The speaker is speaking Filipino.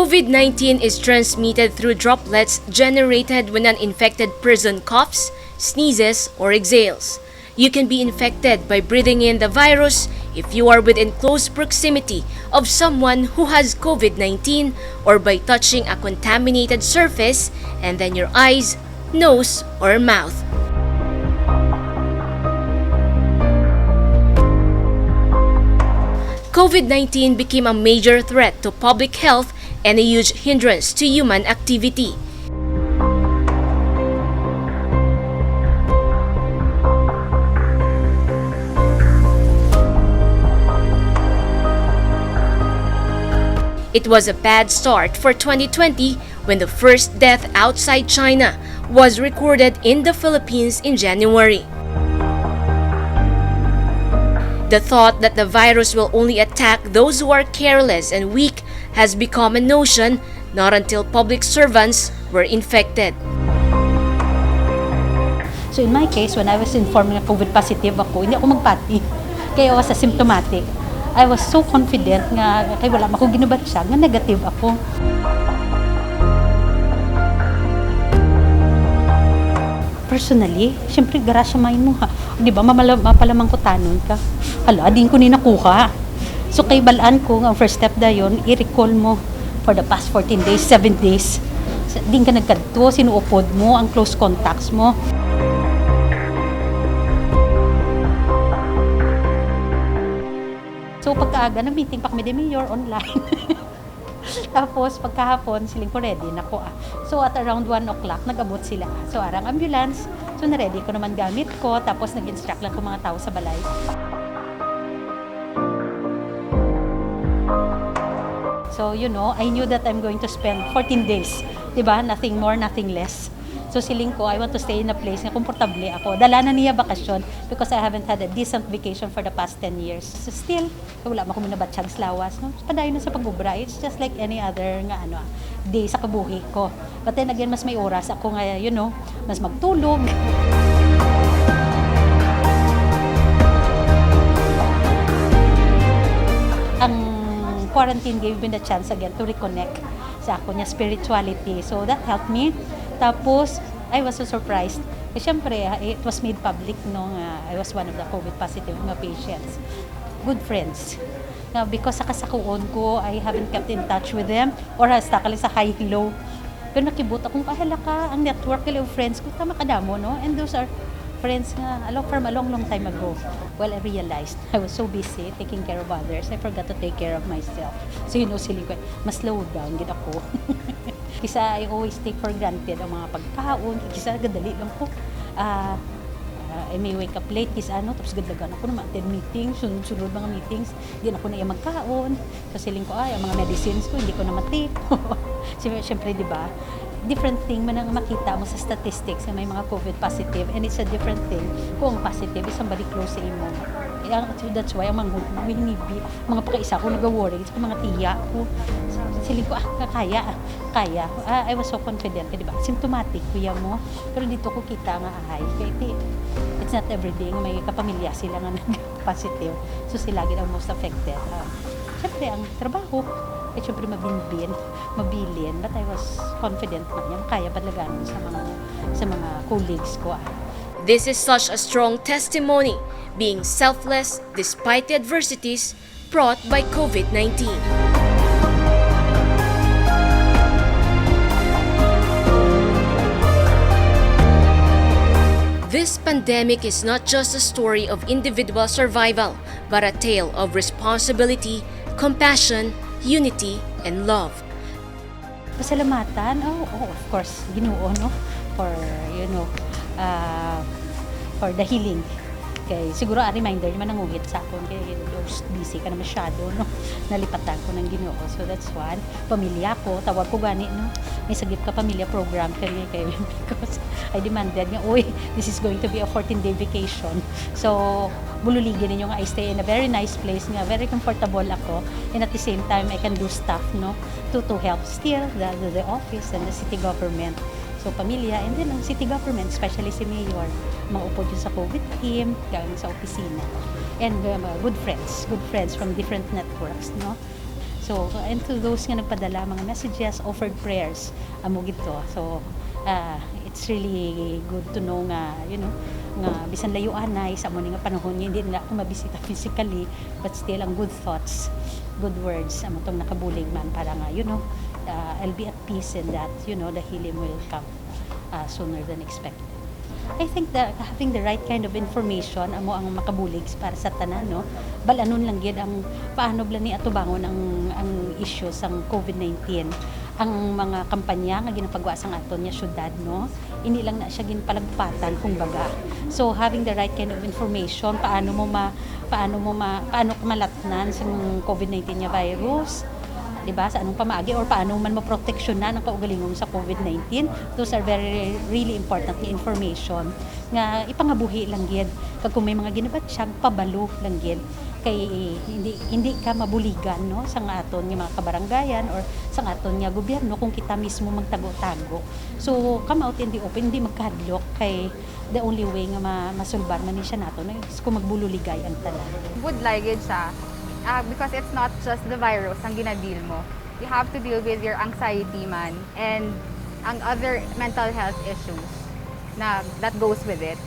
COVID-19 is transmitted through droplets generated when an infected person coughs, sneezes, or exhales. You can be infected by breathing in the virus if you are within close proximity of someone who has COVID-19 or by touching a contaminated surface and then your eyes, nose, or mouth. COVID-19 became a major threat to public health and a huge hindrance to human activity. It was a bad start for 2020 when the first death outside China was recorded in the Philippines in January. The thought that the virus will only attack those who are careless and weak has become a notion not until public servants were infected. So in my case, when I was informed na COVID positive ako, hindi ako magpati. Kaya I was asymptomatic. I was so confident nga kay wala man ko ginubat siya nga negative ako. Personally, syempre garasya may mo ha. Di ba mapalamang ko tanon ka. Hala, din ko ni nakuha. So kay balaan ko ang first step dayon, i-recall mo for the past 14 days, 7 days. Din ka nagkadto, sinuupod mo ang close contacts mo. So pagkaaga, nag-meeting pa kami ni Mayor online. Tapos pagkahapon, siling ko ready na ko. So at around 1 o'clock, nag-abot sila. So arang ambulance, so na-ready ko naman gamit ko. Tapos nag-instruct lang ko mga tao sa balay. So you know, I knew that I'm going to spend 14 days. Diba? Nothing more, nothing less. So siling ko, I want to stay in a place na komportable ako. Dala na niya bakasyon because I haven't had a decent vacation for the past 10 years. So still, wala mo kung minabatsyag lawas. No? Padayon na sa pag-ubra. It's just like any other nga, day sa kabuhi ko. But then again, mas may oras ako nga, mas magtulog. Ang quarantine gave me the chance again to reconnect sa ako niya spirituality. So that helped me. Tapos, I was so surprised. Kasi syempre, it was made public nung I was one of the COVID positive mga patients. Good friends. Now, because sa kasakuon ko, I haven't kept in touch with them or hasta ka lang sa high-low. Pero nakibuta kung kahala ka, ang network of friends ko, tama kadamo, no? And those are friends nga, from a long time ago. Well, I realized I was so busy taking care of others, I forgot to take care of myself. So, siling ko, mas slow down, gid ako. Kisa I always take for granted ang mga pagkaon, kisa gadali lang ko. I may wake up late, kisa tapos gadlagan ako na ma-attend meetings, sunod mga meetings, hindi na ako na magkaon. Kasi siling ko, ang mga medicines ko, hindi ko na matip. Siyempre, di ba? Different thing man ang makita mo sa statistics na may mga COVID positive, and it's a different thing kung positive is somebody close sa imo. That's why ang mga winibi, mga pakaisa ko nag-worry sa mga tiya ko. Siling ko, kaya. I was so confident, di ba? Symptomatic, kuya mo. Pero dito ko kita nga kaya it's not everyday may kapamilya sila nga nag-positive. So sila ang most affected. Siyempre, ang trabaho, siyempre mabilin, but I was confident na yan. Kaya padlagan sa mga colleagues ko. This is such a strong testimony, being selfless despite the adversities brought by COVID-19. This pandemic is not just a story of individual survival, but a tale of responsibility, compassion, unity, and love. Pasalamatan, of course, Ginoo, no? For the healing. Kay siguro a reminder naman nanguhit sa akon kay busy ka na masyado, no? Nalipatan ko ng Ginoo. So that's one. Pamilya ko, tawag ko gani, no? May sagip ka pamilya program kami kay because I demanded nga, this is going to be a 14-day vacation. So bululigin ninyo nga I stay in a very nice place nga, very comfortable ako, and at the same time I can do stuff, no? To help still the office and the city government. So, pamilya, and then ang city government, especially si Mayor, maupod yun sa COVID team, galing sa opisina. And good friends from different networks, no? So, and to those nga nagpadala mga messages, offered prayers, amo gito. So, it's really good to know nga, nga bisan layo anay sa mo nga panahon niya, hindi nila ako mabisita physically, but still ang good thoughts, good words, amo tong nakabulig man para nga, I'll be at peace in that, the healing will come sooner than expected. I think that having the right kind of information amo ang makabulig para sa tanan, no? Balanon lang gid ang paano bla ni atubangon ang issues sang COVID-19. Ang mga kampanya nga ginapagawa sang aton nya syudad, no? Ini lang na siya ginpalagpatan kumbaga. So having the right kind of information paano malatnan sang COVID-19 nya virus, diba, sa anong pamaagi or paano man maproteksyonan ang kaugalingong sa COVID-19. Those are really important information nga ipangabuhi lang gid kag kung may mga ginabatsyag pabalo lang gid kay hindi ka mabuligan, no, sa aton nga mga kabaranggayan or sa aton nga gobyerno kung kita mismo magtago-tago. So come out in the open, hindi magkadlok kay the only way nga masulbar man ni siya nato is kung magbululigay ang tanan. Would like it siya. Because it's not just the virus ang gina-deal mo. You have to deal with your anxiety man and ang other mental health issues that goes with it.